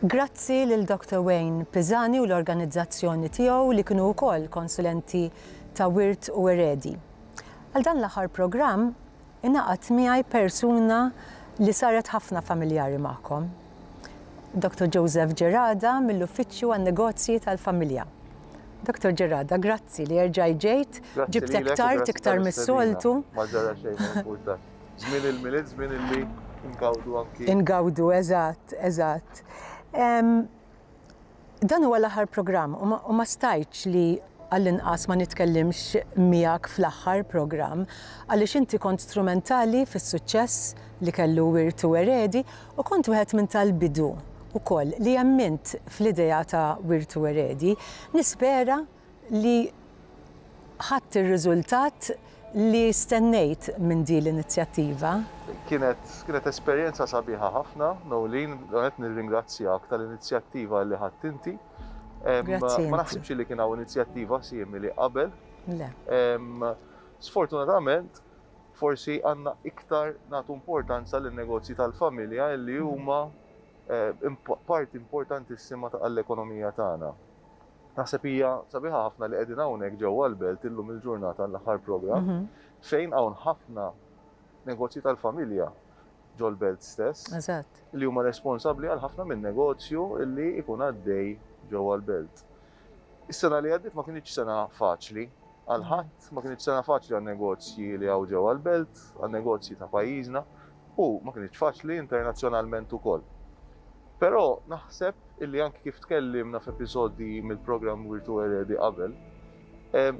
Grazzi lil Dr. Wayne Pizzani u l-organizzazzjoni tiegħu li kienu wkoll konsulenti ta' wirt u eredi. Għal dan l-aħħar programm ingħaqad miegħi persuna li saret ħafna familjari magħkom. Dr. Joseph Gerada mill-Uffiċċju għan-Negozji tal-Familja. Dr. Gerada, grazzi li erġaj ġejt, ġibt iktar mis-soltu. Ma ġara xejn importanti. Żmien il-miliet, żmien illi ingawdu anki. Ingawdu, eżatt. Dan huwa l-aħħar programm u ma stajtx li għall-inqas ma nitkellimx miegħek fl-aħħar programm għaliex inti kont strumentali fis-suċċess li kellu wirt u eredi u kont wieħed minn tal-bidu ukoll li jemmint fl-idea ta' wirt u eredi. Nispera li ħadd ir-riżultat li stennejt minn din l-inizjattiva. Kienet esperjenza sabiħa ħafna, Nolin, għanet nirringrazzjak tal-inizjattiva li ħadd inti. Ma naħsibx li kien hawn inizjattiva simili qabel. Le. Sfortunatament, forsi għandna iktar nagħtu importanza lin-negozji tal-familja li huma parti importantissima għall-ekonomija tagħna. Naħseb hija sabiħa ħafna li qegħdin hawnhekk ġewwa l-belt illum il-ġurnata l-aħħar programm fejn hawn ħafna negozji tal-familja ġol belt stess li huma responsabbli għal ħafna minn negozju li jkun għaddej ġewwa l-belt. Is-sena li għaddiet ma kienx sena faċli għal ħadd, ma kienx sena faċli għal negozji li hawn ġewwa l-belt, għal negozji ta' pajjiżna u ma kienx faċli internazzjonalment ukoll. Però naħseb illi anki kif tkellimna f'episodji mill-programm Wirt u Eredi qabel,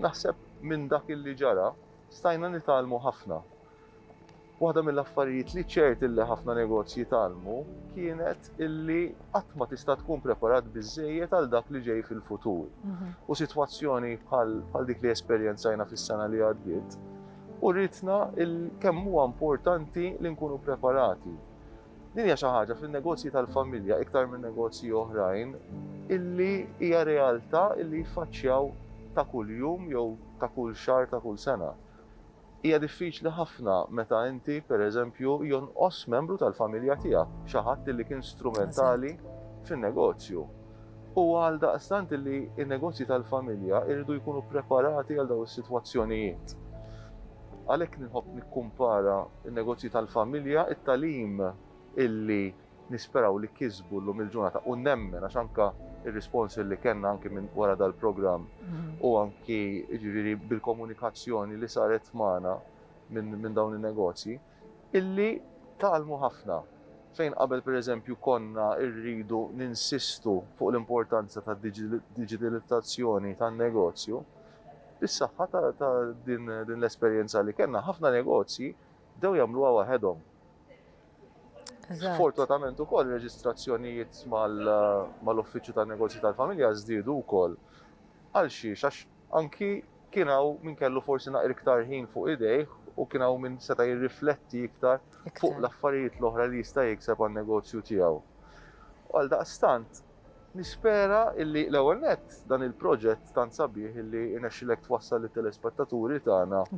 naħseb minn dak illi ġara stajna nitalmu ħafna. Waħda mill-affarijiet li ċert illi ħafna negozji talmu kienet illi qatt ma tista' tkun preparat biżżejjed għal dak li ġej fil-futur. U sitwazzjoni bħal dik li esperjenzajna fis-sena li għaddiet u rritna kemm huwa importanti li nkunu preparati. Din hija xi ħaġa fin-negozji tal-familja iktar minn negozji oħrajn illi hija realtà illi jiffaċċjaw ta' kuljum jew ta' kull xahar ta' kull sena. Hija diffiċli ħafna meta inti pereżempju jonqos membru tal-familja tiegħek, xi ħadd illi kien strumentali fin-negozju. U għal daqstant illi n-negozji tal-familja jridu jkunu preparati għal dawn is-sitwazzjonijiet. Għalhekk nħobb nikkumpara n-negozji tal-familja it-tagħlim illi nisperaw li kisbu llum il-ġurnata u nemmen għax anke ir-rispons li kellna anke minn wara dal-programm u anki ġifieri bil-komunikazzjoni li saret magħna minn dawn in-negozji illi talmu ħafna. Fejn qabel pereżempju konna rridu ninsistu fuq l-importanza tad-diġitalizzazzjoni tan-negozju, bis-saħħa ta' din l-esperjenza li kellna ħafna negozji bdew jagħmluha waħedhom. Sfortunatament ukoll reġistrazzjonijiet mal-Uffiċċju tan-Negozji tal-Familja żdiedu wkoll għal xiex għax anki kien hawn min kellu forsi naqra iktar ħin fuq idejh u kien hawn min seta' jirrifletti iktar fuq l-affarijiet l-oħra li jista' jikseb għan-negozju tiegħu. Għal daqstant nispera illi l-ewwel nett dan il-proġett tant sabiħ illi irnexxilek twassal lit-telespettaturi tagħna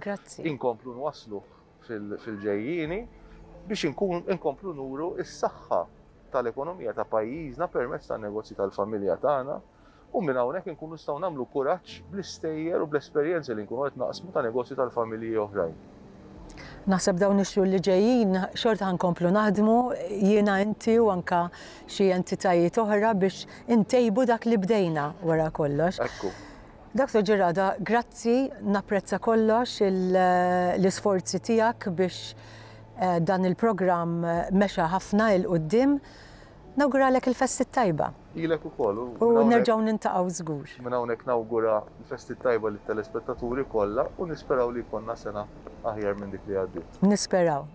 inkomplu nwasslu fil-ġejjieni biex inkomplu nuru s-saħħa tal-ekonomija ta' pajjiżna permezz tan-negozji tal-familja tagħna u minn hawnhekk inkunu nistgħu nagħmlu kuraġġ bl-istejjer u bl-esperjenzi li nkunu qed naqsmu ta' negozji tal-familji oħrajn. Naħseb dawn ix-xhur li ġejjin xorta ħankomplu naħdmu jiena inti u anke xi entitajiet oħra biex intejbu dak li bdejna wara kollox. Ekku. Dr. Gerada, grazzi, napprezza kollox l-isforzi tiegħek biex dan il-programm mexa ħafna il-qoddim. Nawguralek il-Festit tajba. Ilek ukoll. U nerġgħu nintaqgħu żgur. Minn hawnhekk nawgura l-Festit tajba lit-telespettaturi kollha u nisperaw li jkollna sena aħjar minn dik li għaddiet. Nisperaw.